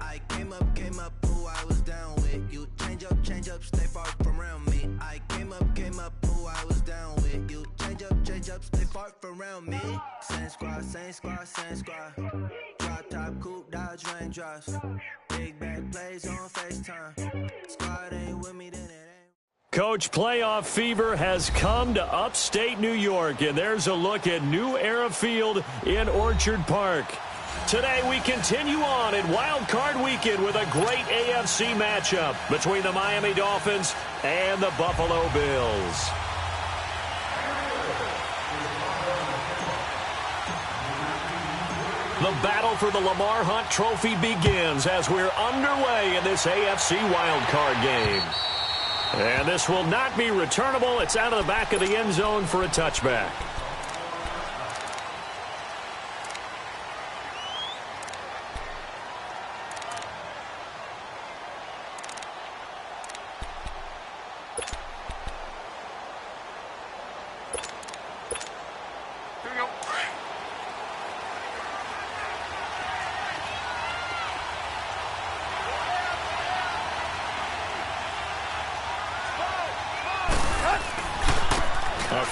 I came up, who I was down with. You change up, stay far from around me. I came up, who I was down with. You change up, stay far from around me. Same squad. Drop top, coupe, dodge, raindrops. Big bad plays on FaceTime. Squad ain't with me, then it ain't. Coach, playoff fever has come to upstate New York, and there's a look at New Era Field in Orchard Park. Today we continue on in Wild Card Weekend with a great AFC matchup between the Miami Dolphins and the Buffalo Bills. The battle for the Lamar Hunt Trophy begins as we're underway in this AFC Wild Card game. And this will not be returnable. It's out of the back of the end zone for a touchback.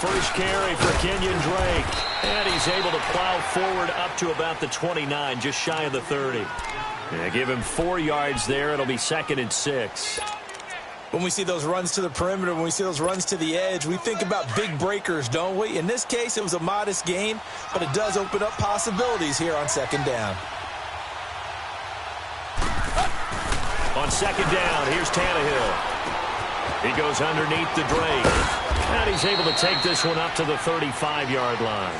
First carry for Kenyon Drake. And he's able to plow forward up to about the 29, just shy of the 30. Yeah, give him 4 yards there. It'll be 2nd and 6. When we see those runs to the perimeter, when we see those runs to the edge, we think about big breakers, don't we? In this case, it was a modest gain, but it does open up possibilities here on 2nd down. On 2nd down, here's Tannehill. He goes underneath the Drake. And he's able to take this one up to the 35-yard line.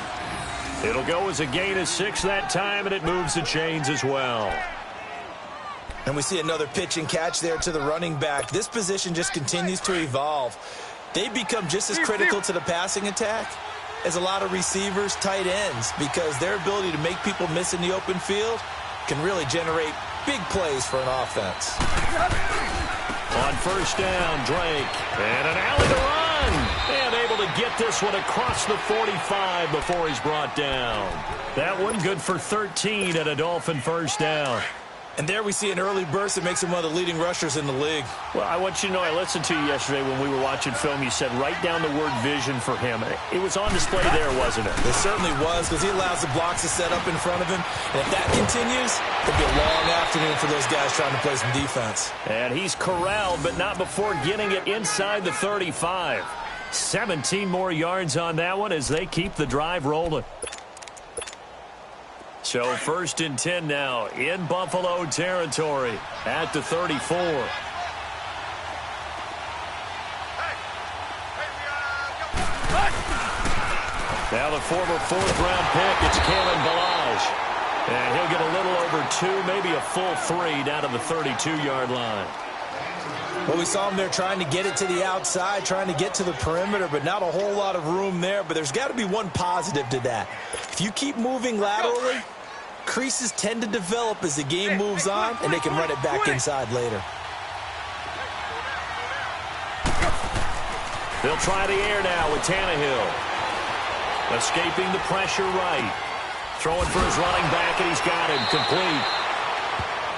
It'll go as a gain of 6 that time, and it moves the chains as well. And we see another pitch and catch there to the running back. This position just continues to evolve. They become just as critical to the passing attack as a lot of receivers, tight ends, because their ability to make people miss in the open field can really generate big plays for an offense. On 1st down, Drake. And an alley to run. And able to get this one across the 45 before he's brought down. That one good for 13 at a Dolphin 1st down. And there we see an early burst that makes him one of the leading rushers in the league. Well, I want you to know, I listened to you yesterday when we were watching film. You said write down the word vision for him. It was on display there, wasn't it? It certainly was, because he allows the blocks to set up in front of him. And if that continues, it'll be a long afternoon for those guys trying to play some defense. And he's corralled, but not before getting it inside the 35. 17 more yards on that one as they keep the drive rolling. So 1st and 10 now in Buffalo territory at the 34. Now the former 4th-round pick, it's Kalen Ballage. And he'll get a little over 2, maybe a full 3 down to the 32-yard line. Well, we saw him there trying to get it to the outside, trying to get to the perimeter, but not a whole lot of room there. But there's got to be one positive to that. If you keep moving laterally, creases tend to develop as the game moves on, and they can run it back inside later. They'll try the air now with Tannehill. Escaping the pressure right. Throwing for his running back, and he's got him complete.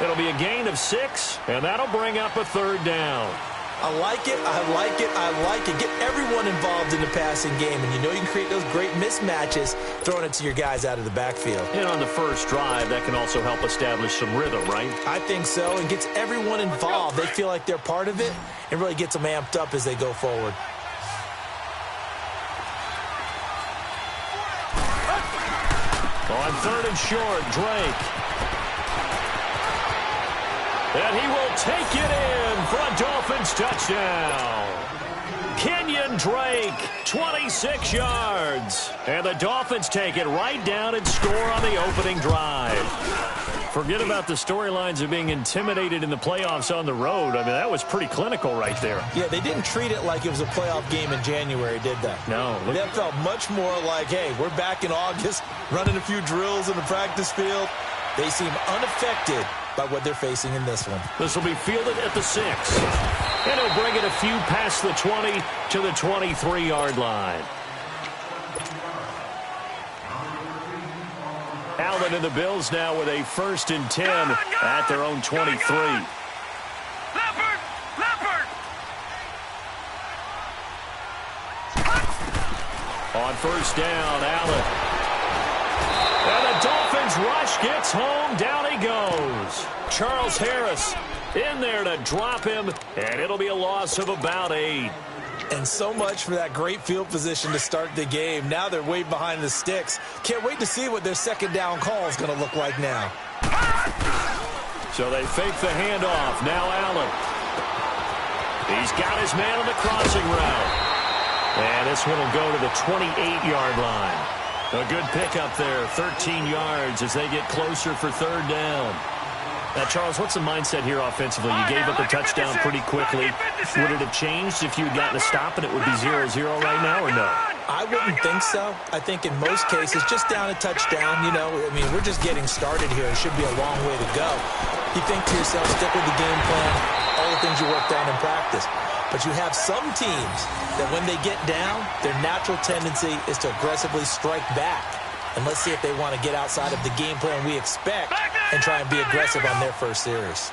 It'll be a gain of 6, and that'll bring up a 3rd down. I like it. Get everyone involved in the passing game, and you know you can create those great mismatches throwing it to your guys out of the backfield. And on the first drive, that can also help establish some rhythm, right? I think so, and gets everyone involved. They feel like they're part of it, and really gets them amped up as they go forward. On 3rd and short, Drake. And he will take it in for a Dolphins touchdown. Kenyon Drake, 26 yards. And the Dolphins take it right down and score on the opening drive. Forget about the storylines of being intimidated in the playoffs on the road. I mean, that was pretty clinical right there. Yeah, they didn't treat it like it was a playoff game in January, did they? No. That felt much more like, hey, we're back in August, running a few drills in the practice field. They seem unaffected by what they're facing in this one. This will be fielded at the 6. And he'll bring it a few past the 20 to the 23-yard line. Allen and the Bills now with a 1st and 10 at their own 23. On 1st down, Allen. And the Dolphins rush gets home. Down he goes. Charles Harris in there to drop him, and it'll be a loss of about 8. And so much for that great field position to start the game. Now they're way behind the sticks. Can't wait to see what their 2nd down call is going to look like now. So they fake the handoff. Now Allen. He's got his man on the crossing route. And this one will go to the 28-yard line. A good pickup there, 13 yards as they get closer for 3rd down. Now, Charles, what's the mindset here offensively? You gave up the touchdown pretty quickly. Would it have changed if you had gotten a stop and it would be 0-0 right now, or no? I wouldn't think so. I think in most cases, just down a touchdown, I mean, we're just getting started here. It should be a long way to go. You think to yourself, stick with the game plan, all the things you worked on in practice. But you have some teams that when they get down, their natural tendency is to aggressively strike back. And let's see if they want to get outside of the game plan we expect and try and be aggressive on their first series.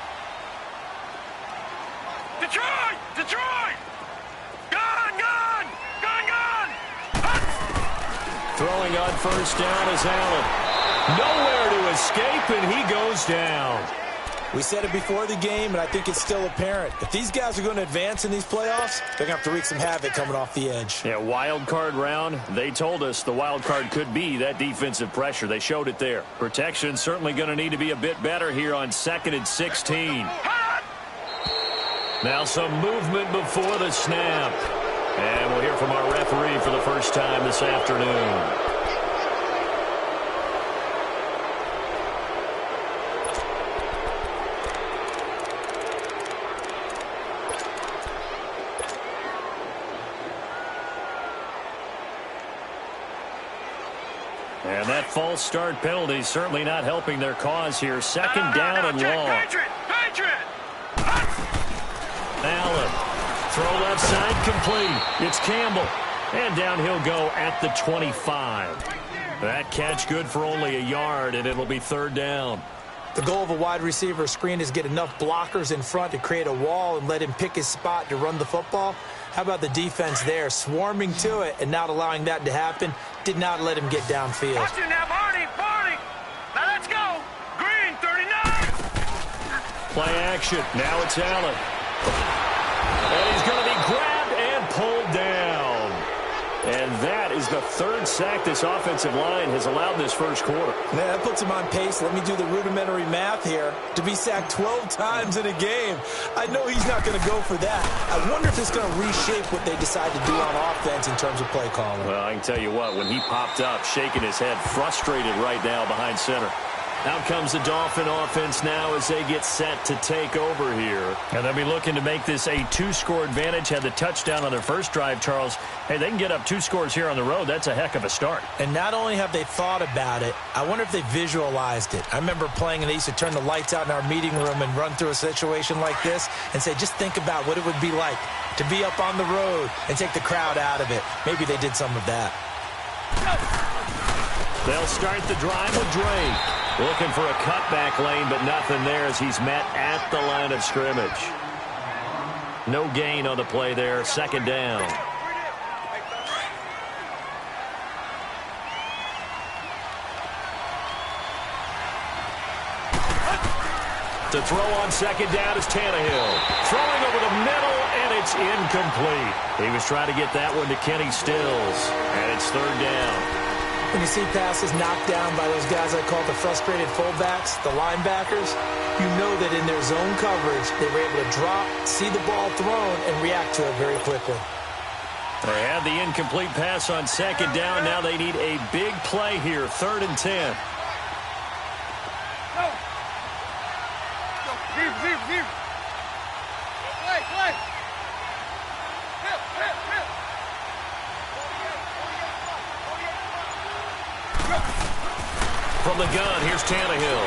Detroit! Detroit! Gone! Gone! Gone! Gone! Throwing on 1st down is Allen. Nowhere to escape, and he goes down. We said it before the game, and I think it's still apparent. If these guys are going to advance in these playoffs, they're going to have to wreak some havoc coming off the edge. Yeah, wild card round. They told us the wild card could be that defensive pressure. They showed it there. Protection certainly going to need to be a bit better here on 2nd and 16. Now some movement before the snap. And we'll hear from our referee for the first time this afternoon. And that false start penalty certainly not helping their cause here. 2nd down and long. Allen. Throw left side complete. It's Campbell. And down he'll go at the 25. That catch good for only a yard, and it'll be 3rd down. The goal of a wide receiver screen is get enough blockers in front to create a wall and let him pick his spot to run the football. How about the defense there, swarming to it and not allowing that to happen? Did not let him get downfield. Watch it now, Barney, Barney. Now let's go. Green, 39. Play action. Now it's Allen. And he's going to be grabbed and pulled down. And that is the 3rd sack this offensive line has allowed in this first quarter. Man, that puts him on pace. Let me do the rudimentary math here. To be sacked 12 times in a game, I know he's not going to go for that. I wonder if it's going to reshape what they decide to do on offense in terms of play calling. Well, I can tell you what, when he popped up, shaking his head, frustrated right now behind center. Out comes the Dolphin offense now as they get set to take over here. And they'll be looking to make this a 2-score advantage. Had the touchdown on their first drive, Charles. Hey, they can get up 2 scores here on the road. That's a heck of a start. And not only have they thought about it, I wonder if they visualized it. I remember playing and they used to turn the lights out in our meeting room and run through a situation like this and say, just think about what it would be like to be up on the road and take the crowd out of it. Maybe they did some of that. They'll start the drive with Drake. Looking for a cutback lane, but nothing there as he's met at the line of scrimmage. No gain on the play there. 2nd down. To throw on 2nd down is Tannehill. Throwing over the middle, and it's incomplete. He was trying to get that one to Kenny Stills, and it's 3rd down. When you see passes knocked down by those guys I call the frustrated fullbacks, the linebackers, you know that in their zone coverage, they were able to drop, see the ball thrown, and react to it very quickly. They had the incomplete pass on 2nd down. Now they need a big play here, 3rd and 10. Go. Here. Play. From the gun, here's Tannehill.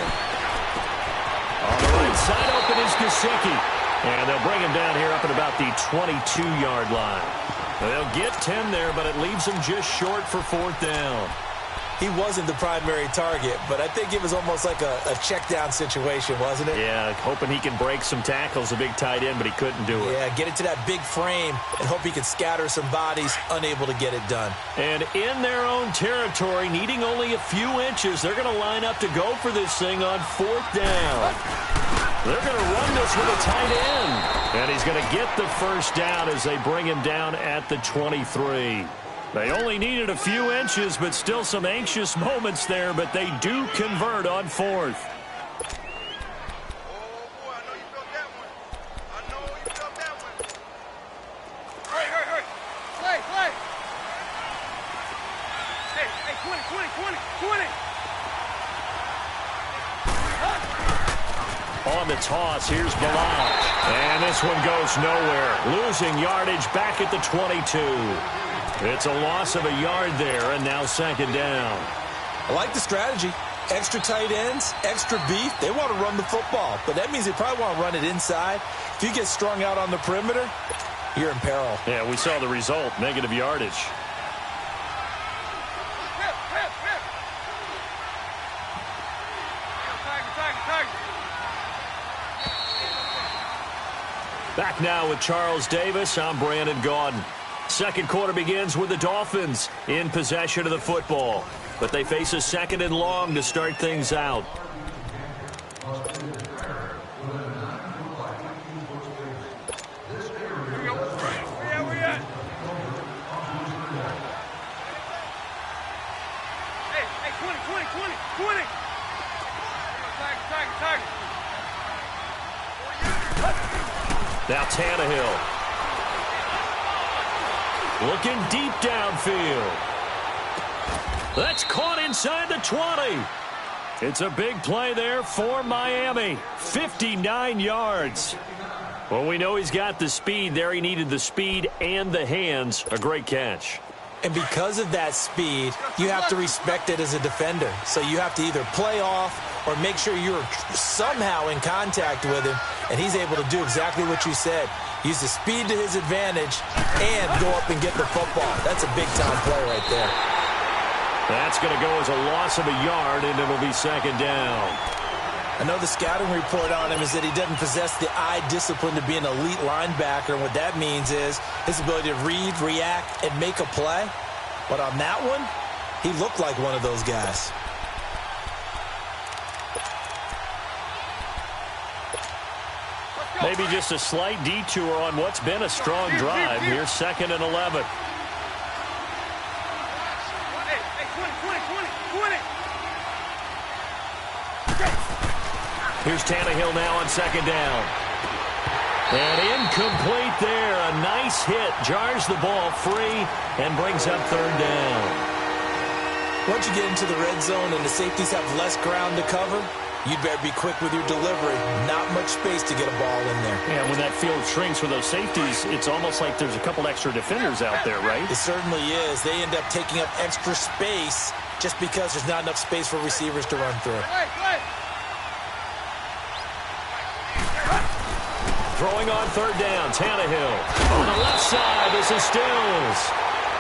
On the right side, open is Gesicki. And they'll bring him down here up at about the 22-yard line. They'll get 10 there, but it leaves them just short for 4th down. he wasn't the primary target, but I think it was almost like a check down situation, wasn't it? Yeah, hoping he can break some tackles, a big tight end, but he couldn't do it. Yeah, get it to that big frame and hope he can scatter some bodies, unable to get it done. And in their own territory, needing only a few inches, they're going to line up to go for this thing on 4th down. They're going to run this with a tight end. And he's going to get the first down as they bring him down at the 23. They only needed a few inches, but still some anxious moments there, but they do convert on 4th. On the toss, here's Balak. And this one goes nowhere. Losing yardage back at the 22. It's a loss of a yard there, and now 2nd down. I like the strategy. Extra tight ends, extra beef. They want to run the football, but that means they probably want to run it inside. If you get strung out on the perimeter, you're in peril. Yeah, we saw the result, negative yardage. Back now with Charles Davis. I'm Brandon Gaudin. Second quarter begins with the Dolphins in possession of the football. But they face a 2nd and long to start things out. Now Tannehill. Looking deep downfield. That's caught inside the 20. It's a big play there for Miami. 59 yards. Well, we know he's got the speed there. He needed the speed and the hands. A great catch. And because of that speed, you have to respect it as a defender. So you have to either play off or make sure you're somehow in contact with him, and he's able to do exactly what you said. Use the speed to his advantage and go up and get the football. That's a big-time play right there. That's going to go as a loss of a yard, and it'll be 2nd down. I know the scouting report on him is that he doesn't possess the eye discipline to be an elite linebacker, and what that means is his ability to read, react, and make a play. But on that one, he looked like one of those guys. Maybe just a slight detour on what's been a strong drive. Here's 2nd and 11. Here's Tannehill now on 2nd down. And incomplete there. A nice hit. Jars the ball free and brings up 3rd down. Once you get into the red zone and the safeties have less ground to cover, you'd better be quick with your delivery. Not much space to get a ball in there. Yeah, when that field shrinks with those safeties, it's almost like there's a couple extra defenders out there, right? It certainly is. They end up taking up extra space just because there's not enough space for receivers to run through. Throwing on 3rd down, Tannehill. On the left side, this is Stills.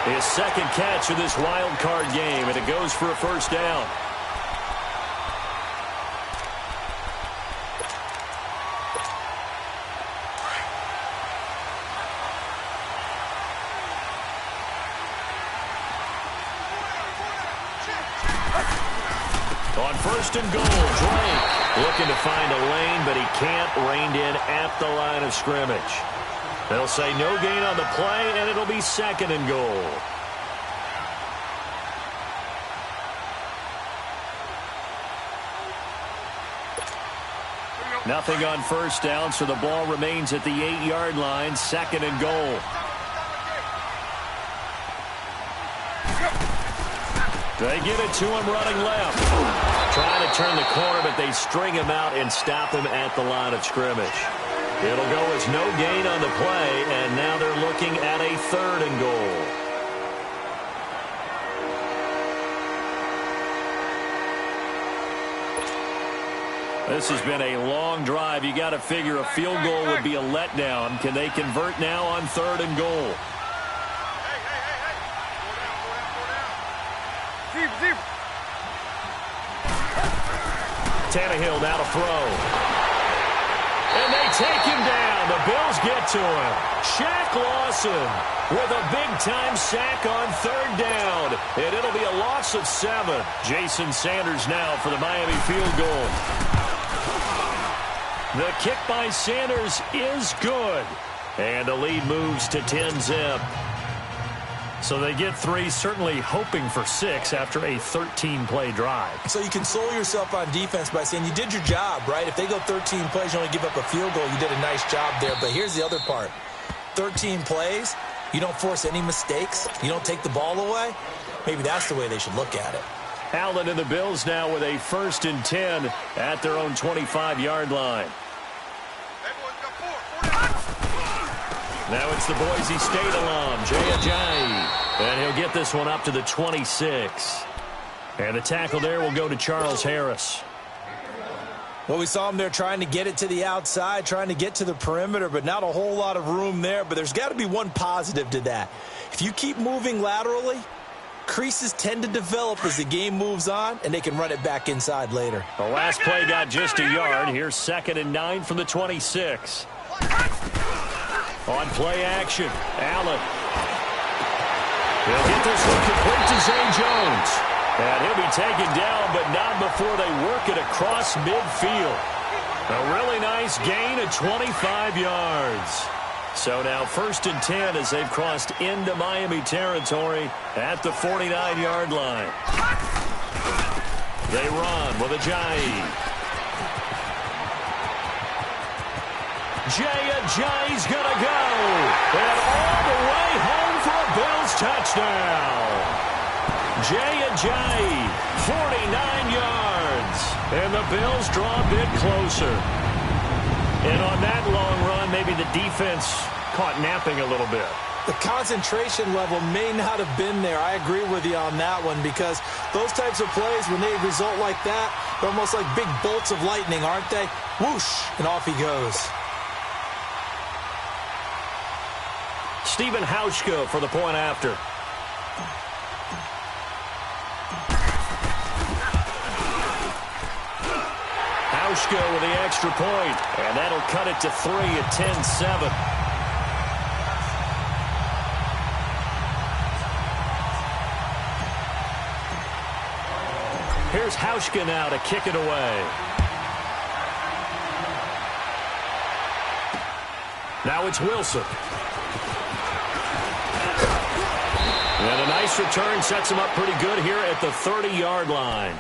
His 2nd catch of this wild card game, and it goes for a 1st down. On 1st and goal, Drake looking to find a lane, but he can't. Reined in at the line of scrimmage. They'll say no gain on the play, and it'll be 2nd and goal. Nothing on 1st down, so the ball remains at the 8-yard line. 2nd and goal. They give it to him running left. Trying to turn the corner, but they string him out and stop him at the line of scrimmage. It'll go as no gain on the play, and now they're looking at a 3rd and goal. This has been a long drive. You got to figure a field goal would be a letdown. Can they convert now on 3rd and goal? Tannehill now to throw. And they take him down. The Bills get to him. Shaq Lawson with a big-time sack on third down. And it'll be a loss of 7. Jason Sanders now for the Miami field goal. The kick by Sanders is good. And the lead moves to 10-zip. So they get 3, certainly hoping for 6 after a 13-play drive. So you console yourself on defense by saying you did your job, right? If they go 13 plays, you only give up a field goal, you did a nice job there. But here's the other part. 13 plays, you don't force any mistakes, you don't take the ball away. Maybe that's the way they should look at it. Allen and the Bills now with a 1st and 10 at their own 25-yard line. Now it's the Boise State alum, Jay Ajayi. And he'll get this one up to the 26. And the tackle there will go to Charles Harris. Well, we saw him there trying to get it to the outside, trying to get to the perimeter, but not a whole lot of room there. But there's got to be one positive to that. If you keep moving laterally, creases tend to develop as the game moves on, and they can run it back inside later. The last play got just a yard. Here's 2nd and 9 from the 26. On play action, Allen. He'll get this one complete to Zay Jones. And he'll be taken down, but not before they work it across midfield. A really nice gain of 25 yards. So now 1st and 10 as they've crossed into Miami territory at the 49-yard line. They run with Ajayi. Jay Ajayi's gonna go. And all the way home for a Bills touchdown. Jay Ajayi, 49 yards. And the Bills draw a bit closer. And on that long run, maybe the defense caught napping a little bit. The concentration level may not have been there. I agree with you on that one because those types of plays, when they result like that, they're almost like big bolts of lightning, aren't they? Whoosh, and off he goes. Stephen Hauschka for the point after. Hauschka with the extra point, and that'll cut it to 3 at 10-7. Here's Hauschka now to kick it away. Now it's Wilson. And a nice return sets him up pretty good here at the 30-yard line.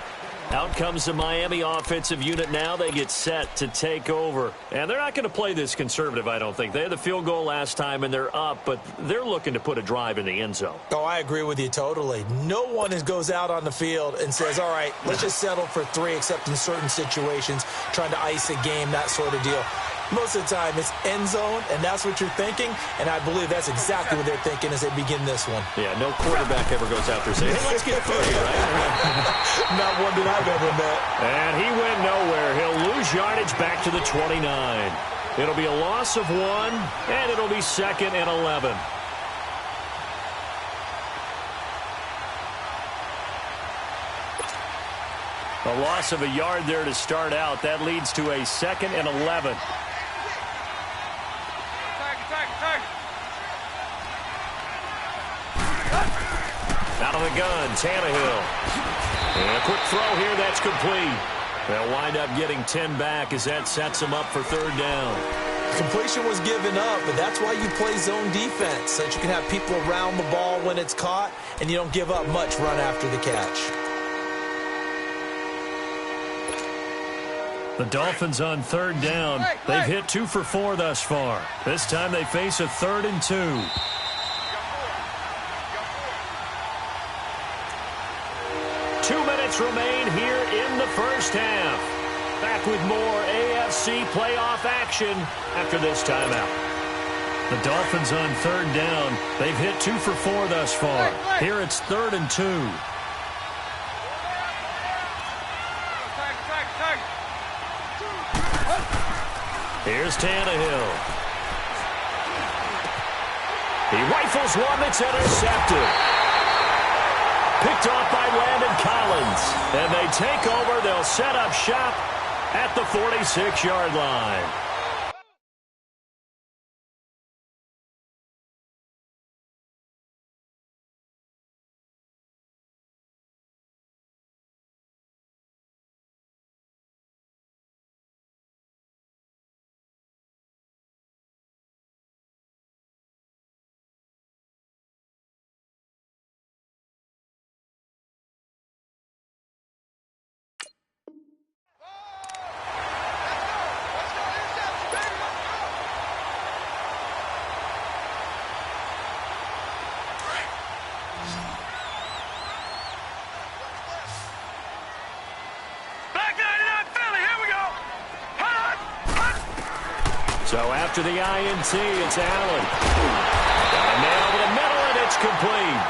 Out comes the Miami offensive unit now. They get set to take over. And they're not going to play this conservative, I don't think. They had the field goal last time, and they're up, but they're looking to put a drive in the end zone. Oh, I agree with you totally. No one goes out on the field and says, all right, let's just settle for 3, except in certain situations, trying to ice a game, that sort of deal. Most of the time, it's end zone, and that's what you're thinking, and I believe that's exactly what they're thinking as they begin this one. Yeah, no quarterback ever goes out there saying, hey, let's get 30, right? Not one that I've ever met. And he went nowhere. He'll lose yardage back to the 29. It'll be a loss of 1, and it'll be 2nd and 11. A loss of a yard there to start out. That leads to a 2nd and 11. Out of the gun, Tannehill. And a quick throw here, that's complete. They'll wind up getting 10 back as that sets them up for 3rd down. Completion was given up, but that's why you play zone defense, so that you can have people around the ball when it's caught, and you don't give up much run after the catch. The Dolphins on 3rd down. They've hit 2 for 4 thus far. This time they face a 3rd and 2. Remain here in the first half. Back with more AFC playoff action after this timeout. The Dolphins on 3rd down. They've hit 2 for 4 thus far. Here it's 3rd and 2. Here's Tannehill. He rifles one that's intercepted. Picked off by Landon Collins. And they take over. They'll set up shop at the 46-yard line. So after the INT, it's Allen. Got a man over the middle, and it's complete.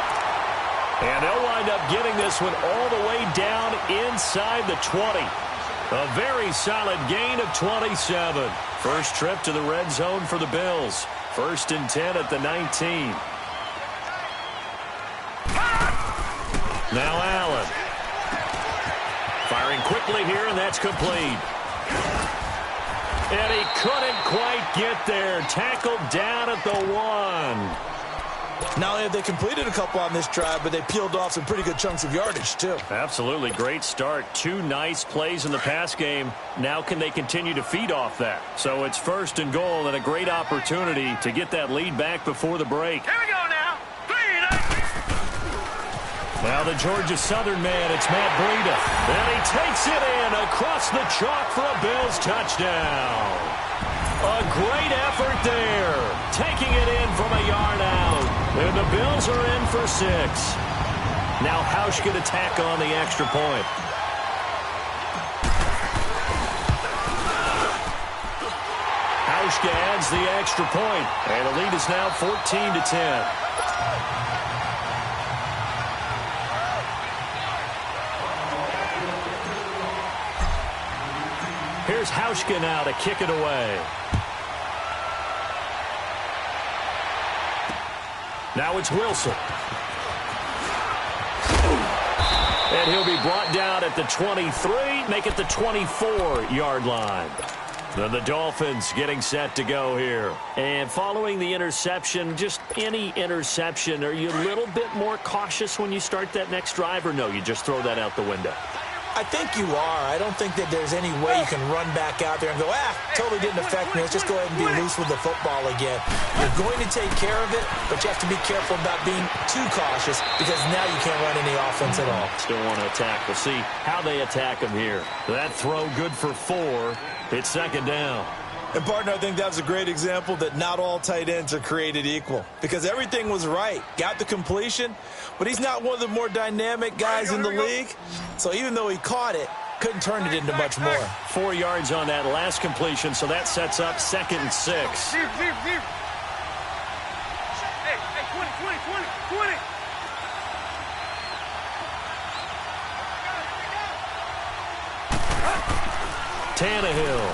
And they'll wind up getting this one all the way down inside the 20. A very solid gain of 27. First trip to the red zone for the Bills. 1st and 10 at the 19. Now Allen. Firing quickly here, and that's complete. And he couldn't quite get there. Tackled down at the 1. Not only have they completed a couple on this drive, but they peeled off some pretty good chunks of yardage, too. Absolutely great start. 2 nice plays in the pass game. Now can they continue to feed off that? So it's 1st and goal and a great opportunity to get that lead back before the break. Here we go now. 3 and 8. Now the Georgia Southern man, it's Matt Breida. And he takes it in across the chalk for a Bills touchdown. A great effort there. Taking it in from a yard out. And the Bills are in for 6. Now Hausch going to tack on the extra point. Hausch adds the extra point. And the lead is now 14-10. Here's Hauschka now to kick it away. Now it's Wilson. And he'll be brought down at the 23, make it the 24-yard line. Then the Dolphins getting set to go here. And following the interception, just any interception, are you a little bit more cautious when you start that next drive, or no, you just throw that out the window? I think you are. I don't think that there's any way you can run back out there and go, totally didn't affect me. Let's just go ahead and be loose with the football again. You're going to take care of it, but you have to be careful about being too cautious because now you can't run any offense at all. Still want to attack. We'll see how they attack him here. That throw good for 4. It's 2nd down. And, partner, I think that was a great example that not all tight ends are created equal because everything was right. Got the completion, but he's not one of the more dynamic guys in the league. So even though he caught it, couldn't turn it into much more. 4 yards on that last completion, so that sets up 2nd and 6. Hey, 20. Tannehill.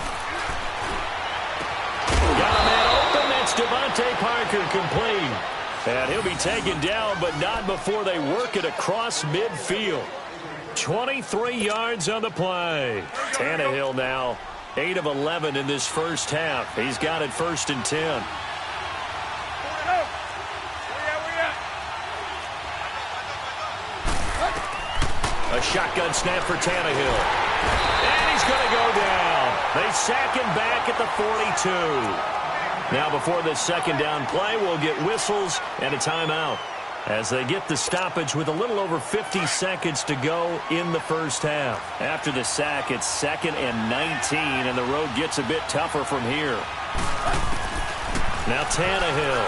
Got a man open. That's Devontae Parker complete. And he'll be taken down, but not before they work it across midfield. 23 yards on the play. Tannehill now 8 of 11 in this first half. He's got it 1st and 10. A shotgun snap for Tannehill. And he's going to go down. They sack him back at the 42. Now before this 2nd down play, we'll get whistles and a timeout as they get the stoppage with a little over 50 seconds to go in the first half. After the sack, it's 2nd and 19, and the road gets a bit tougher from here. Now Tannehill.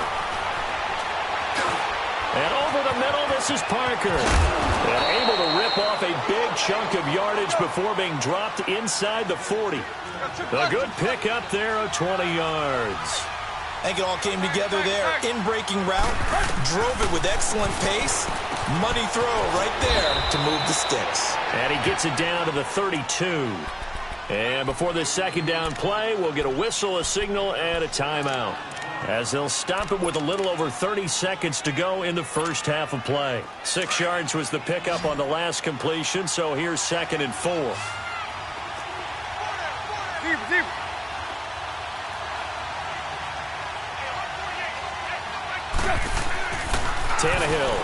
And over the middle, this is Parker. And able to rip off a big chunk of yardage before being dropped inside the 40. A good pickup there of 20 yards. I think it all came together there. In-breaking route, drove it with excellent pace. Money throw right there to move the sticks. And he gets it down to the 32. And before this 2nd down play, we'll get a whistle, a signal, and a timeout, as they'll stop it with a little over 30 seconds to go in the first half of play. 6 yards was the pickup on the last completion, so here's 2nd and 4. Tannehill.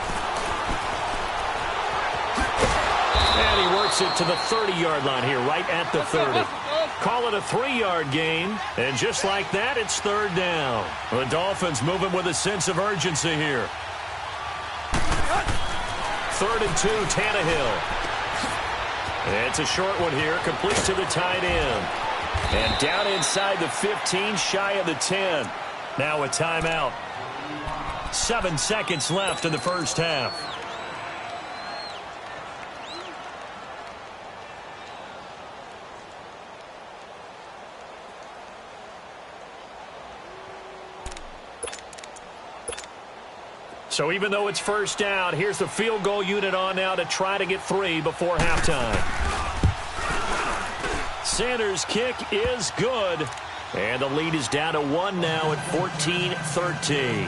And he works it to the 30-yard line here, right at the 30. Call it a 3-yard gain, and just like that, it's third down. The Dolphins moving with a sense of urgency here. 3rd and 2, Tannehill. It's a short one here, complete to the tight end. And down inside the 15, shy of the 10. Now a timeout. 7 seconds left in the first half. So even though it's first down, here's the field goal unit on now to try to get 3 before halftime. Sanders' kick is good. And the lead is down to 1 now at 14-13.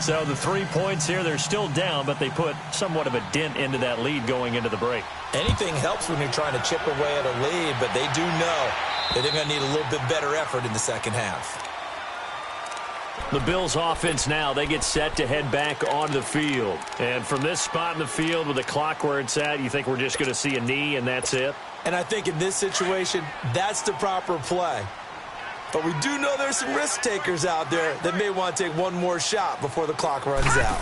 So the 3 points here, they're still down, but they put somewhat of a dent into that lead going into the break. Anything helps when you're trying to chip away at a lead, but they do know that they're going to need a little bit better effort in the second half. The Bills offense now, they get set to head back on the field. And from this spot in the field with the clock where it's at, you think we're just going to see a knee and that's it? And I think in this situation, that's the proper play. But we do know there's some risk takers out there that may want to take one more shot before the clock runs out.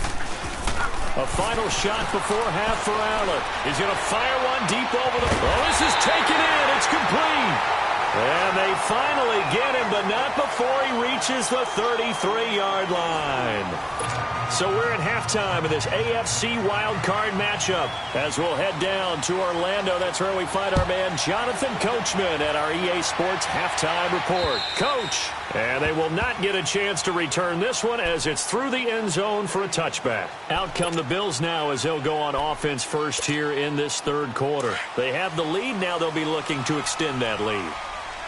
A final shot before half for Allen. He's going to fire one deep over the... Oh, this is taken in. It's complete. And they finally get him, but not before he reaches the 33-yard line. So we're at halftime of this AFC wildcard matchup. As we'll head down to Orlando, that's where we find our man Jonathan Coachman at our EA Sports Halftime Report. Coach, and they will not get a chance to return this one as it's through the end zone for a touchback. Out come the Bills now as they'll go on offense first here in this third quarter. They have the lead now. They'll be looking to extend that lead.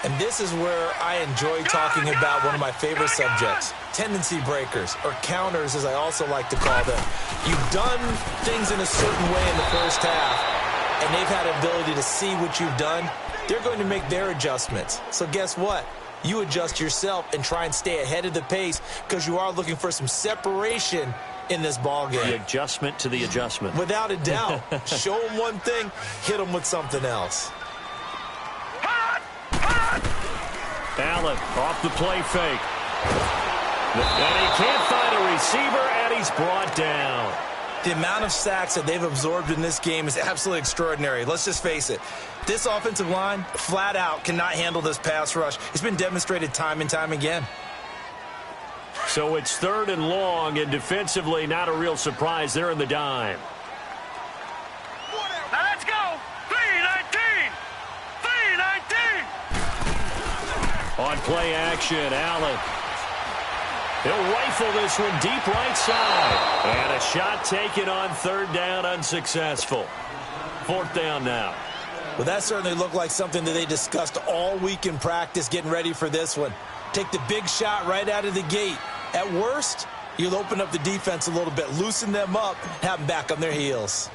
And this is where I enjoy talking about one of my favorite subjects, tendency breakers, or counters as I also like to call them. You've done things in a certain way in the first half, and they've had an ability to see what you've done. They're going to make their adjustments. So guess what? You adjust yourself and try and stay ahead of the pace because you are looking for some separation in this ball game. The adjustment to the adjustment. Without a doubt. Show them one thing, hit them with something else. Allen off the play fake. And he can't find a receiver, and he's brought down. The amount of sacks that they've absorbed in this game is absolutely extraordinary. Let's just face it. This offensive line, flat out, cannot handle this pass rush. It's been demonstrated time and time again. So it's 3rd and long, and defensively, not a real surprise. They're in the dime. Now let's go. 3-19. 3-19. On play action, Allen. He'll rifle this one deep right side. And a shot taken on 3rd down, unsuccessful. 4th down now. Well, that certainly looked like something that they discussed all week in practice getting ready for this one. Take the big shot right out of the gate. At worst, you'll open up the defense a little bit, loosen them up, have them back on their heels.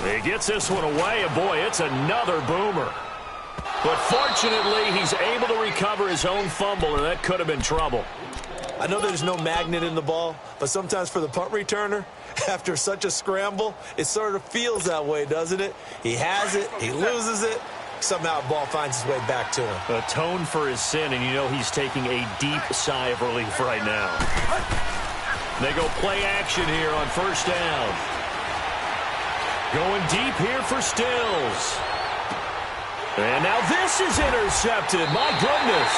He gets this one away, and boy, it's another boomer. But fortunately, he's able to recover his own fumble, and that could have been trouble. I know there's no magnet in the ball, but sometimes for the punt returner, after such a scramble, it sort of feels that way, doesn't it? He has it, he loses it, somehow the ball finds its way back to him. Atone for his sin, and you know he's taking a deep sigh of relief right now. They go play action here on 1st down. Going deep here for Stills. And now this is intercepted. My goodness.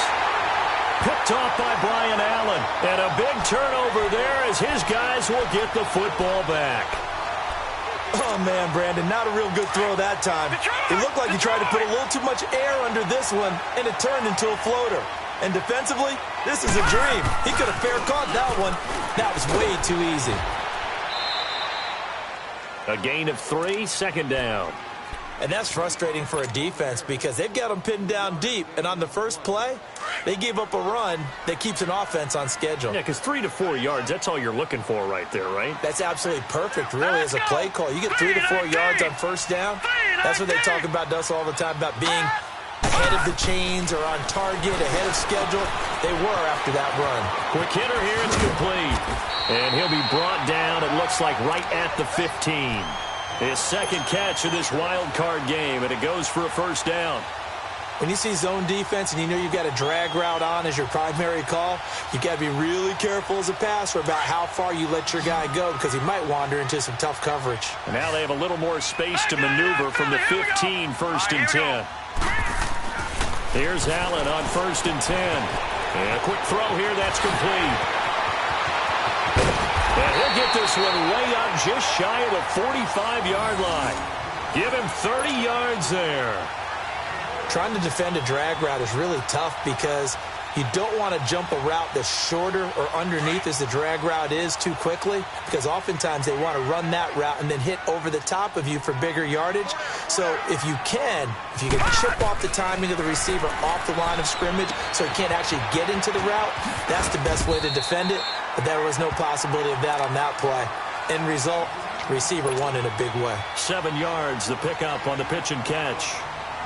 Picked off by Brian Allen. And a big turnover there as his guys will get the football back. Oh, man, Brandon, not a real good throw that time. It looked like he tried to put a little too much air under this one, and it turned into a floater. And defensively, this is a dream. He could have fair caught that one. That was way too easy. A gain of 3, 2nd down. And that's frustrating for a defense because they've got them pinned down deep. And on the first play, they gave up a run that keeps an offense on schedule. Yeah, because 3 to 4 yards, that's all you're looking for right there, right? That's absolutely perfect, really, as a play call. You get 3 to 4 yards on 1st down, That's what they talk about us all the time, about being ahead of the chains or on target, ahead of schedule. They were after that run. Quick hitter here, it's complete. And he'll be brought down, it looks like, right at the 15. His second catch of this wild card game, and it goes for a first down. When you see zone defense and you know you've got a drag route on as your primary call, you've got to be really careful as a passer about how far you let your guy go because he might wander into some tough coverage. And now they have a little more space to maneuver from the 15, first and 10. Here's Allen on first and 10. And a quick throw here, that's complete. And he'll get this one way up just shy of the 45-yard line. Give him 30 yards there. Trying to defend a drag route is really tough because you don't want to jump a route that's shorter or underneath as the drag route is too quickly, because oftentimes they want to run that route and then hit over the top of you for bigger yardage. So if you can chip off the timing of the receiver off the line of scrimmage so he can't actually get into the route, that's the best way to defend it. But there was no possibility of that on that play. End result, receiver won in a big way. 7 yards, the pickup on the pitch and catch.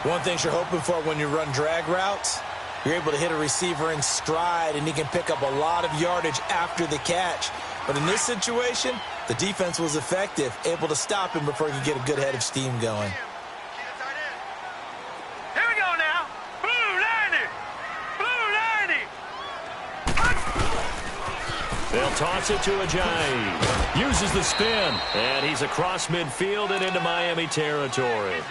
One thing you're hoping for when you run drag routes, you're able to hit a receiver in stride, and he can pick up a lot of yardage after the catch. But in this situation, the defense was effective, able to stop him before he could get a good head of steam going. Here we go now. Blue 90. Blue 90. They'll toss it to Ajayi. Uses the spin, and he's across midfield and into Miami territory.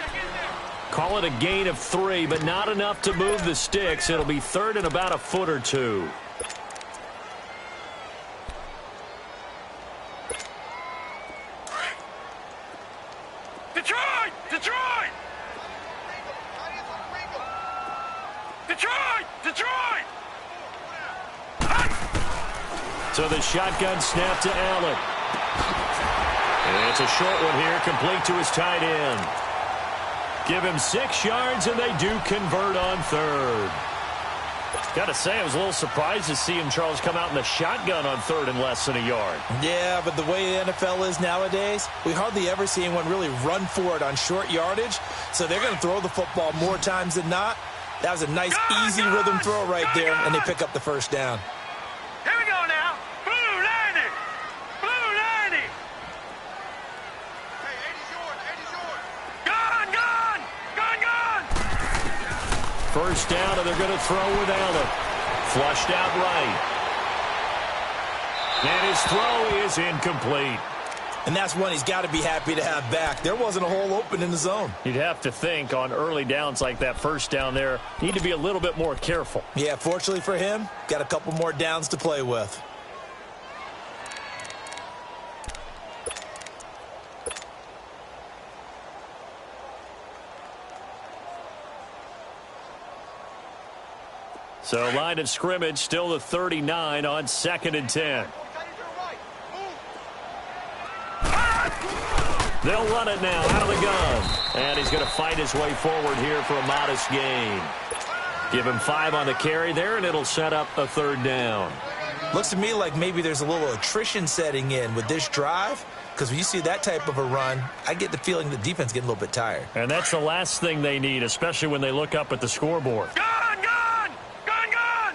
Call it a gain of 3, but not enough to move the sticks. It'll be third and about a foot or two. Detroit! Detroit! Detroit! Detroit! So the shotgun snap to Allen. And it's a short one here, complete to his tight end. Give him 6 yards, and they do convert on third. Got to say, I was a little surprised to see him, Charles, come out in the shotgun on third and less than a yard. Yeah, but the way the NFL is nowadays, we hardly ever see anyone really run for it on short yardage. So they're going to throw the football more times than not. That was a nice, easy rhythm throw right there, and they pick up the first down. Here we go now. Blue 90. Blue 90. Hey, 80's yours. 80's yours. Gone, gone. Gone, gone. First down, and they're going to throw with Allen. Flushed out right. And his throw is incomplete. And that's one he's got to be happy to have back. There wasn't a hole open in the zone. You'd have to think on early downs like that first down there, need to be a little bit more careful. Yeah, fortunately for him, got a couple more downs to play with. So line of scrimmage still the 39 on 2nd and 10. They'll run it now out of the gun. And he's going to fight his way forward here for a modest gain. Give him 5 on the carry there, and it'll set up a third down. Looks to me like maybe there's a little attrition setting in with this drive, because when you see that type of a run, I get the feeling the defense getting a little bit tired. And that's the last thing they need, especially when they look up at the scoreboard. Gone, gone. Gone, gone.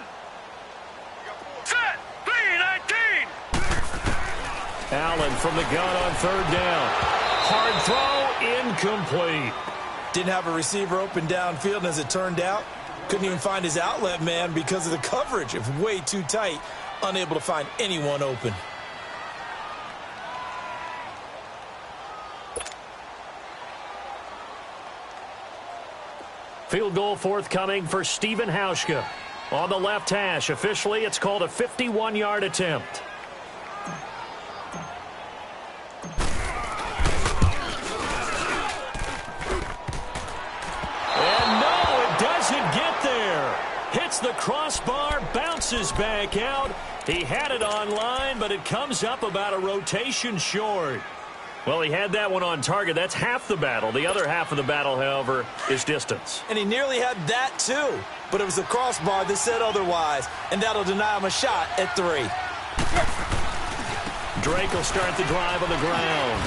Set. 3-19. Allen from the gun on third down. Hard throw, incomplete. Didn't have a receiver open downfield, and as it turned out, couldn't even find his outlet man because of the coverage. It was way too tight, unable to find anyone open. Field goal forthcoming for Stephen Hauschka. On the left hash, officially, it's called a 51-yard attempt. The crossbar, bounces back out. He had it on line, but it comes up about a rotation short. Well, he had that one on target. That's half the battle. The other half of the battle, however, is distance. And he nearly had that, too. But it was the crossbar that said otherwise, and that'll deny him a shot at 3. Drake will start the drive on the ground.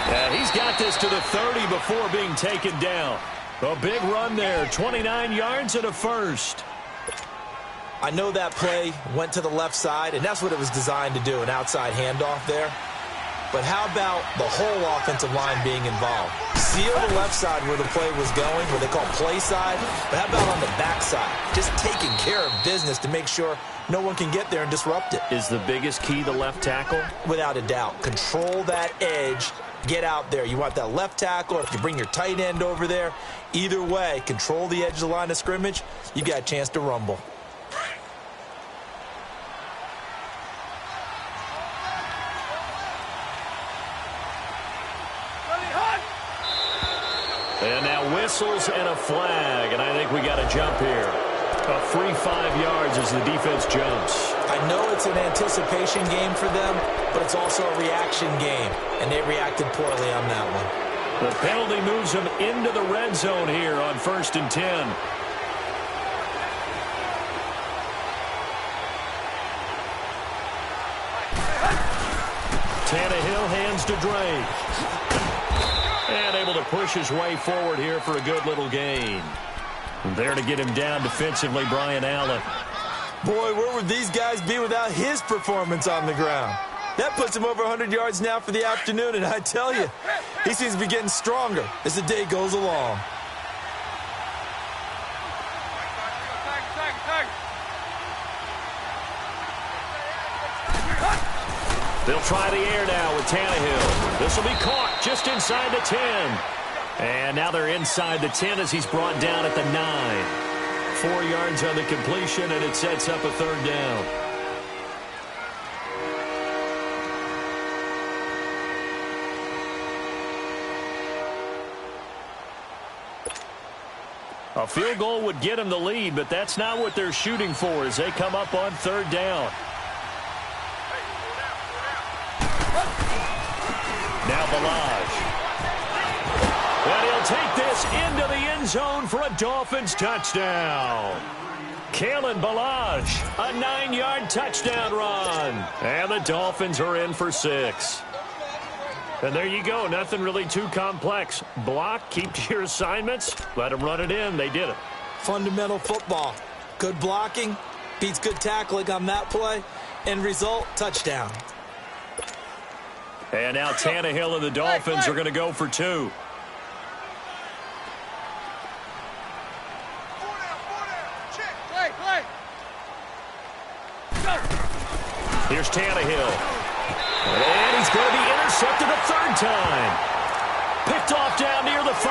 And He's got this to the 30 before being taken down. A big run there, 29 yards and a first. I know that play went to the left side, and that's what it was designed to do, an outside handoff there. But how about the whole offensive line being involved? Seal the left side where the play was going, what they call play side, but how about on the back side? Just taking care of business to make sure no one can get there and disrupt it. Is the biggest key the left tackle? Without a doubt. Control that edge. Get out there. You want that left tackle, or if you bring your tight end over there, either way, control the edge of the line of scrimmage, you got a chance to rumble. And now whistles and a flag, and I think we got a jump here. A free 5 yards as the defense jumps. I know it's an anticipation game for them, but it's also a reaction game, and they reacted poorly on that one. The penalty moves them into the red zone here on 1st and 10. Tannehill hands to Drake. And able to push his way forward here for a good little gain. There to get him down defensively, Brian Allen. Boy, where would these guys be without his performance on the ground? That puts him over 100 yards now for the afternoon, and I tell you, he seems to be getting stronger as the day goes along. They'll try the air now with Tannehill. This will be caught just inside the 10. And now they're inside the 10 as he's brought down at the 9. 4 yards on the completion, and it sets up a 3rd down. A field goal would get them the lead, but that's not what they're shooting for as they come up on 3rd down. Now Balaj. And he'll take this into the end zone for a Dolphins touchdown. Kalen Balaj, a 9-yard touchdown run. And the Dolphins are in for 6. And there you go. Nothing really too complex. Block, keep to your assignments, let them run it in. They did it. Fundamental football. Good blocking, beats good tackling on that play. End result, touchdown. And now Tannehill and the Dolphins are going to go for 2. Here's Tannehill. And he's going to be intercepted a 3rd time. Picked off down near the 5.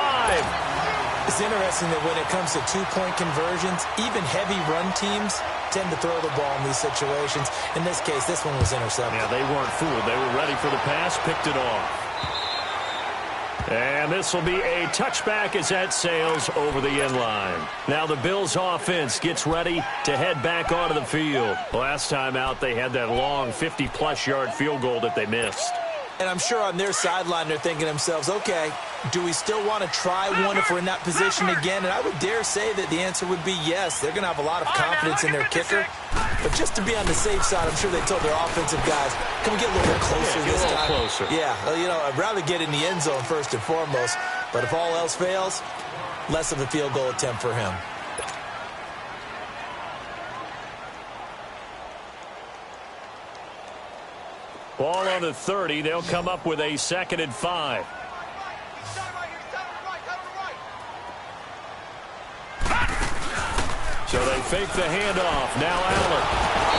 It's interesting that when it comes to two-point conversions, even heavy run teams tend to throw the ball in these situations. In this case, this one was intercepted. Yeah, they weren't fooled. They were ready for the pass, picked it off. And this will be a touchback as that sails over the end line. Now the Bills offense gets ready to head back onto the field. Last time out, they had that long 50-plus yard field goal that they missed. And I'm sure on their sideline they're thinking to themselves, okay, do we still want to try one if we're in that position again? And I would dare say that the answer would be yes. They're going to have a lot of confidence in their kicker. But just to be on the safe side, I'm sure they told their offensive guys, can we get a little bit closer this time? Closer. Yeah, well, you know, I'd rather get in the end zone first and foremost. But if all else fails, less of a field goal attempt for him. Ball on the 30. They'll come up with a 2nd and 5. So they fake the handoff. Now Allen.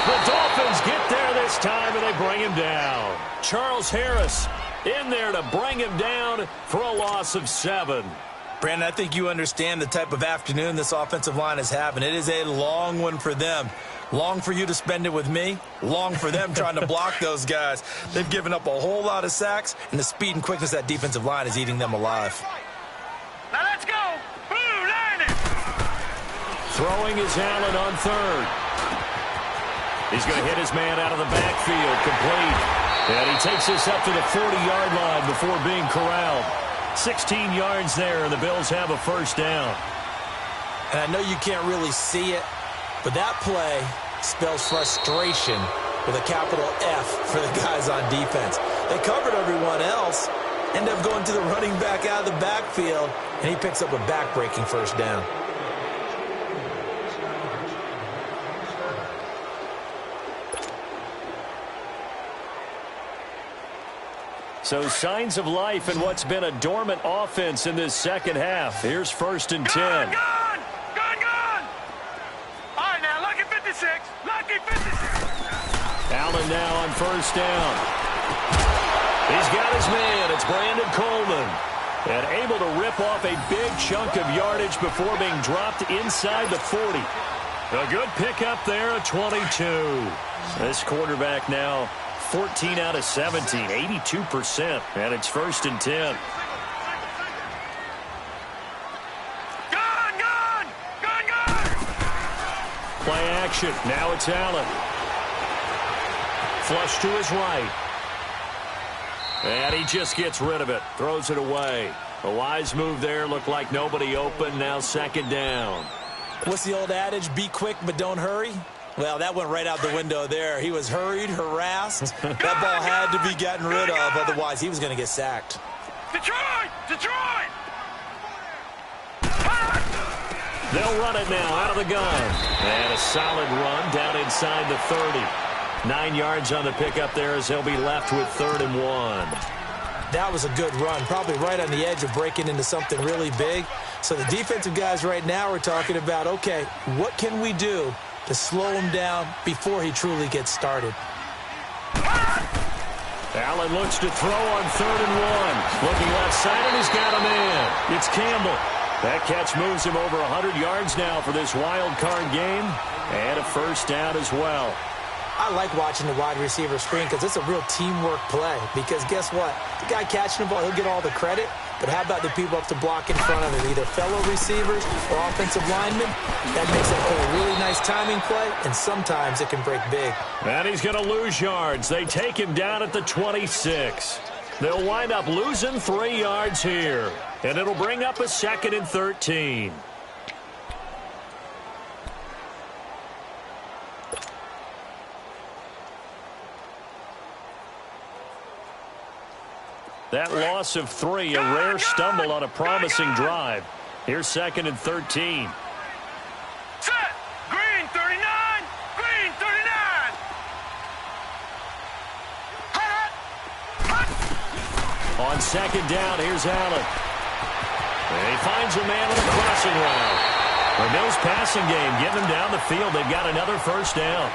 The Dolphins get there this time, and they bring him down. Charles Harris in there to bring him down for a loss of 7. Brandon, I think you understand the type of afternoon this offensive line is having. It is a long one for them. Long for you to spend it with me. Long for them trying to block those guys. They've given up a whole lot of sacks, and the speed and quickness of that defensive line is eating them alive. Now let's go. Blue line it. Throwing is Allen on 3rd. He's going to hit his man out of the backfield, complete. And he takes this up to the 40-yard line before being corralled. 16 yards there, and the Bills have a 1st down. And I know you can't really see it, but that play spells frustration with a capital F for the guys on defense. They covered everyone else, End up going to the running back out of the backfield, and he picks up a back-breaking first down. So signs of life in what's been a dormant offense in this second half. Here's 1st and 10. Gone! All right, now, lucky 56. Lucky 56. Allen now on 1st down. He's got his man. It's Brandon Coleman. And able to rip off a big chunk of yardage before being dropped inside the 40. A good pickup there, a 22. This quarterback now 14 out of 17, 82%. And it's 1st and 10. Gone! Play action. Now it's Allen. Flush to his right. And he just gets rid of it. Throws it away. A wise move there. Looked like nobody open. Now 2nd down. What's the old adage? Be quick, but don't hurry. Well, that went right out the window there. He was hurried, harassed. That ball had to be gotten rid of. Otherwise, he was going to get sacked. Detroit! They'll run it now out of the gun. And a solid run down inside the 30. 9 yards on the pickup there as they'll be left with 3rd and 1. That was a good run, probably right on the edge of breaking into something really big. So the defensive guys right now are talking about, okay, what can we do to slow him down before he truly gets started? Allen looks to throw on 3rd and 1. Looking left side, and he's got a man. It's Campbell. That catch moves him over 100 yards now for this wild card game. And a 1st down as well. I like watching the wide receiver screen because it's a real teamwork play. Because guess what? The guy catching the ball, he'll get all the credit. But how about the people up to block in front of him? Either fellow receivers or offensive linemen. That makes it a really nice timing play, and sometimes it can break big. And he's going to lose yards. They take him down at the 26. They'll wind up losing 3 yards here. And it'll bring up a 2nd and 13. That loss of 3, a rare stumble on a promising drive. Here's 2nd and 13. Set! Green 39! Green 39! On 2nd down, here's Allen. And he finds a man on the crossing route. The Bills passing game getting them down the field. They've got another 1st down.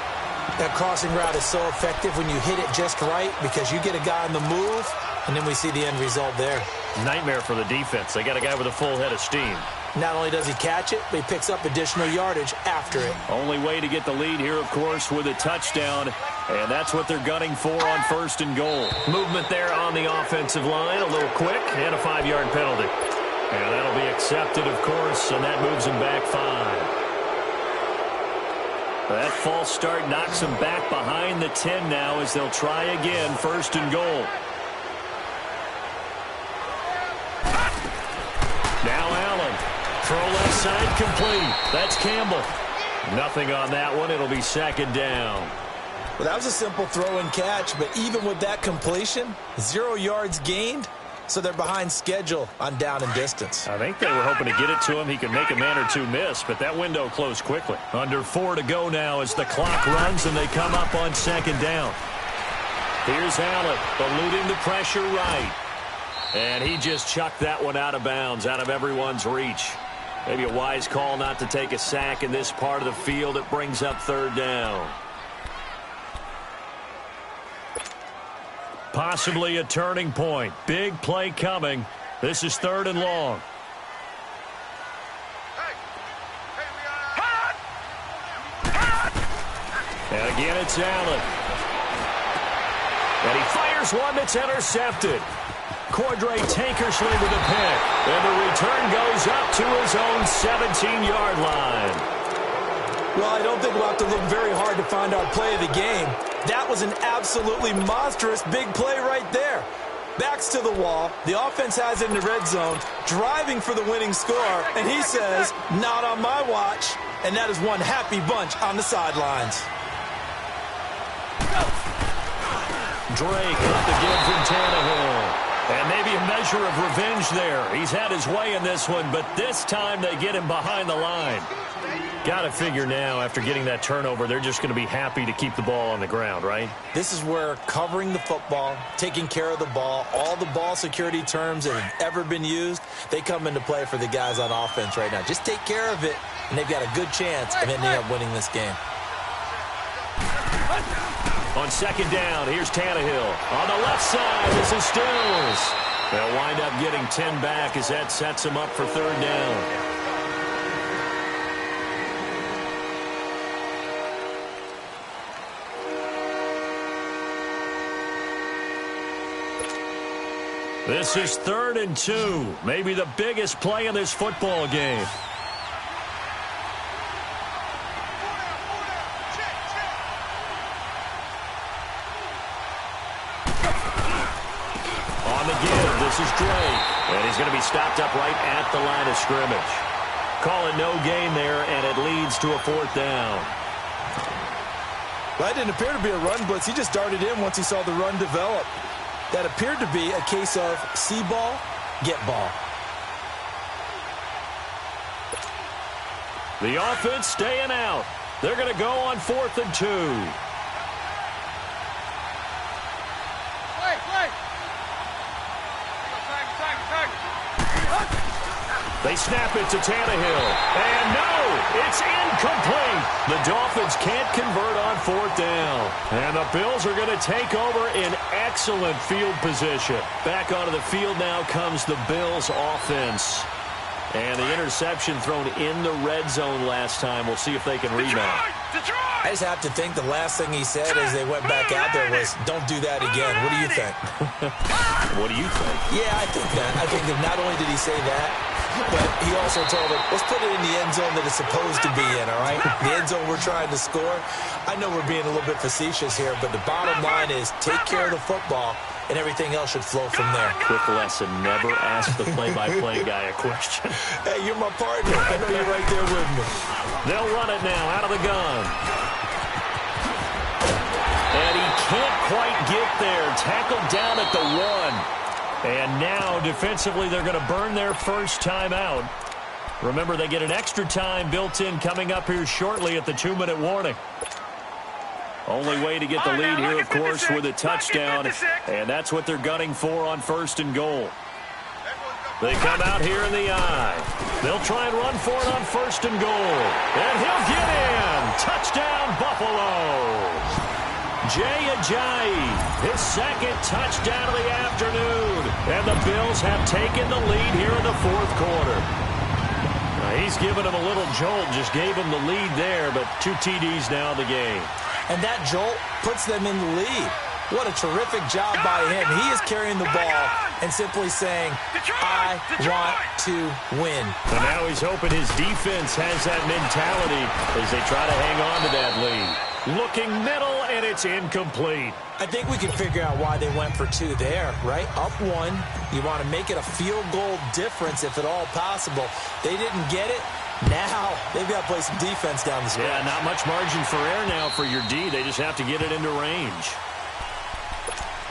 That crossing route is so effective when you hit it just right because you get a guy on the move, and then we see the end result there. Nightmare for the defense. They got a guy with a full head of steam. Not only does he catch it, but he picks up additional yardage after it. Only way to get the lead here, of course, with a touchdown. And that's what they're gunning for on 1st and goal. Movement there on the offensive line. A little quick and a 5-yard penalty. And that'll be accepted, of course, and that moves him back 5. That false start knocks them back behind the 10 now as they'll try again, 1st and goal. Now Allen. Throw left side complete. That's Campbell. Nothing on that one. It'll be 2nd down. Well, that was a simple throw and catch, but even with that completion, 0 yards gained, so they're behind schedule on down and distance. I think they were hoping to get it to him. He could make a man or two miss, but that window closed quickly. Under 4 to go now as the clock runs and they come up on 2nd down. Here's Allen, eluding the pressure right. And he just chucked that one out of bounds, out of everyone's reach. Maybe a wise call not to take a sack in this part of the field. It brings up 3rd down. Possibly a turning point. Big play coming. This is 3rd and long. And again, it's Allen. And he fires one that's intercepted. Cordray Tankersley with a pick. And the return goes up to his own 17-yard line. Well, I don't think we'll have to look very hard to find our play of the game. That was an absolutely monstrous big play right there. Backs to the wall. The offense has it in the red zone, driving for the winning score. And he says, not on my watch. And that is one happy bunch on the sidelines. Drake got the give from Tannehill. And maybe a measure of revenge there. He's had his way in this one, but this time they get him behind the line. Got to figure now, after getting that turnover, they're just going to be happy to keep the ball on the ground, right? This is where covering the football, taking care of the ball, all the ball security terms that have ever been used, they come into play for the guys on offense right now. Just take care of it, and they've got a good chance of ending up winning this game. On second down, here's Tannehill. On the left side, this is Stills. They'll wind up getting 10 back as that sets them up for third down. This is 3rd and 2. Maybe the biggest play in this football game. On the give, this is Drake. And he's going to be stopped up right at the line of scrimmage. Call it no gain there, and it leads to a 4th down. Well, that didn't appear to be a run blitz. He just darted in once he saw the run develop. That appeared to be a case of see ball, get ball. The offense staying out. They're going to go on 4th and 2. They snap it to Tannehill. And no, it's incomplete. The Dolphins can't convert on 4th down. And the Bills are going to take over in excellent field position. Back onto the field now comes the Bills offense. And the interception thrown in the red zone last time. We'll see if they can rebound. I just have to think the last thing he said as they went back out there was, don't do that again. What do you think? What do you think? Yeah, I think that. I think that not only did he say that, but he also told him, let's put it in the end zone that it's supposed to be in, all right? The end zone we're trying to score. I know we're being a little bit facetious here, but the bottom line is take care of the football, and everything else should flow from there. Quick lesson, never ask the play-by-play guy a question. Hey, you're my partner. I know you're right there with me. They'll run it now out of the gun. And he can't quite get there. Tackled down at the 1. And now, defensively, they're going to burn their first time out. Remember, they get an extra time built in coming up here shortly at the 2-minute warning. Only way to get the lead here, of course, with a touchdown. And that's what they're gunning for on 1st and goal. They come out here in the eye. They'll try and run for it on 1st and goal. And he'll get in. Touchdown, Buffalo. Jay Ajayi, his 2nd touchdown of the afternoon. And the Bills have taken the lead here in the 4th quarter. Now, he's given him a little jolt, just gave him the lead there, but 2 TDs now in the game. And that jolt puts them in the lead. What a terrific job by him. He is carrying the ball and simply saying, I want to win. And now he's hoping his defense has that mentality as they try to hang on to that lead. Looking middle, and it's incomplete. I think we can figure out why they went for 2 there, right? Up 1. You want to make it a field goal difference if at all possible. They didn't get it. Now they've got to play some defense down the stretch. Yeah, not much margin for error now for your D. They just have to get it into range.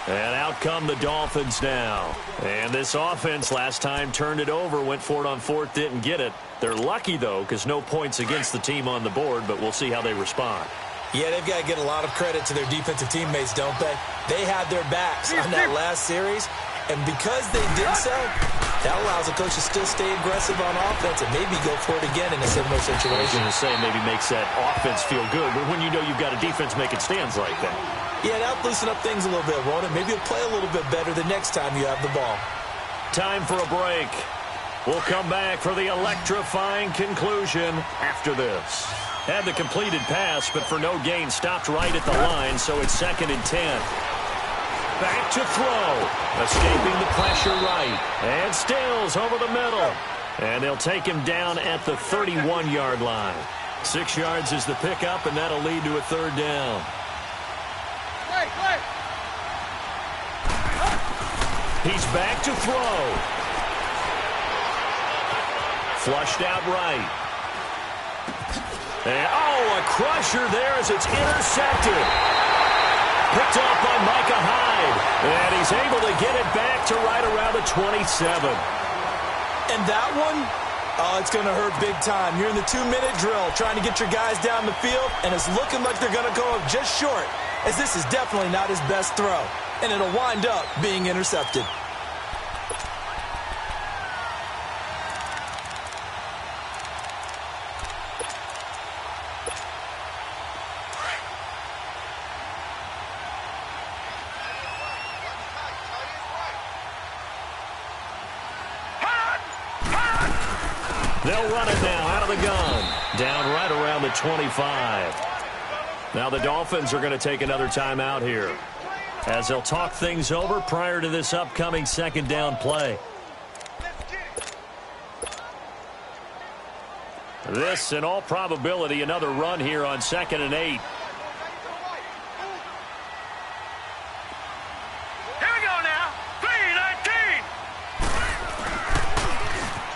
And out come the Dolphins now. And this offense last time turned it over, went for it on 4th, didn't get it. They're lucky, though, because no points against the team on the board, but we'll see how they respond. Yeah, they've got to get a lot of credit to their defensive teammates, don't they? They had their backs on that last series, and because they did so, that allows a coach to still stay aggressive on offense and maybe go for it again in a similar situation. I was going to say maybe makes that offense feel good, but when you know you've got a defense making stands like that. Yeah, that'll loosen up things a little bit, won't it? Maybe you'll play a little bit better the next time you have the ball. Time for a break. We'll come back for the electrifying conclusion after this. Had the completed pass, but for no gain, stopped right at the line, so it's 2nd and 10. Back to throw. Escaping the pressure right. And Stills over the middle. And they'll take him down at the 31-yard line. 6 yards is the pickup, and that'll lead to a 3rd down. He's back to throw. Flushed out right. And, oh, a crusher there as it's intercepted. Picked off by Micah Hyde. And he's able to get it back to right around the 27. And that one, oh, it's going to hurt big time. You're in the 2-minute drill trying to get your guys down the field, and it's looking like they're going to go up just short, as this is definitely not his best throw. And it'll wind up being intercepted. They'll run it now out of the gun. Down right around the 25. Now the Dolphins are going to take another timeout here, as they'll talk things over prior to this upcoming second down play. This, in all probability, another run here on 2nd and 8.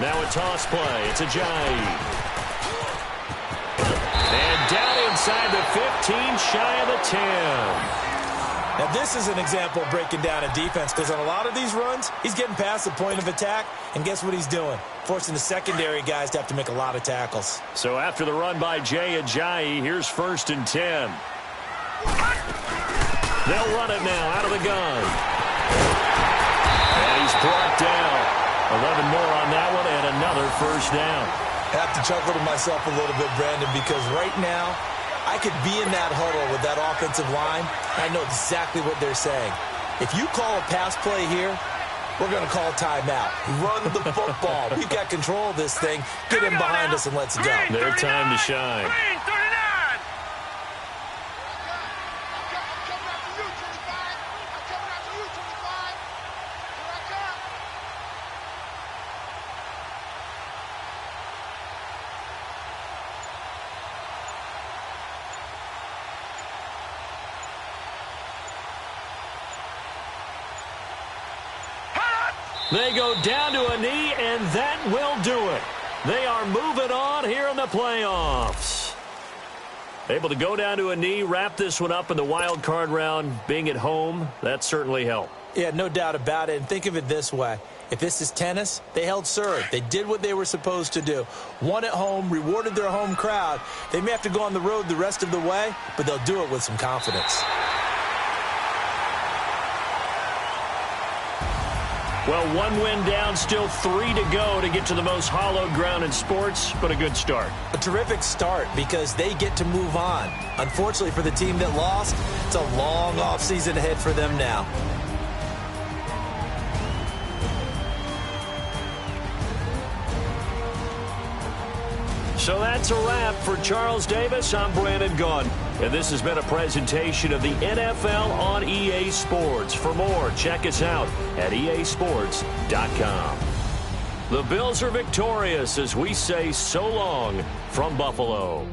Now a toss play. It's Ajayi. And down inside the 15, shy of the 10. Now this is an example of breaking down a defense, because on a lot of these runs, he's getting past the point of attack, and guess what he's doing? Forcing the secondary guys to have to make a lot of tackles. So after the run by Jay Ajayi, here's 1st and 10. They'll run it now out of the gun. And he's brought down. 11 more on that one, and another first down. I have to chuckle to myself a little bit, Brandon, because right now, I could be in that huddle with that offensive line, and I know exactly what they're saying. If you call a pass play here, we're going to call a timeout. Run the football. We've got control of this thing. Get him behind us and let's go. Their time to shine. They go down to a knee, and that will do it. They are moving on here in the playoffs. Able to go down to a knee, wrap this one up in the wild card round. Being at home, that certainly helped. Yeah, no doubt about it. And think of it this way. If this is tennis, they held serve. They did what they were supposed to do. Won at home, rewarded their home crowd. They may have to go on the road the rest of the way, but they'll do it with some confidence. Well, 1 win down, still 3 to go to get to the most hallowed ground in sports, but a good start. A terrific start because they get to move on. Unfortunately for the team that lost, it's a long offseason ahead for them now. So that's a wrap for Charles Davis. I'm Brandon Gaudin, and this has been a presentation of the NFL on EA Sports. For more, check us out at easports.com. The Bills are victorious as we say so long from Buffalo.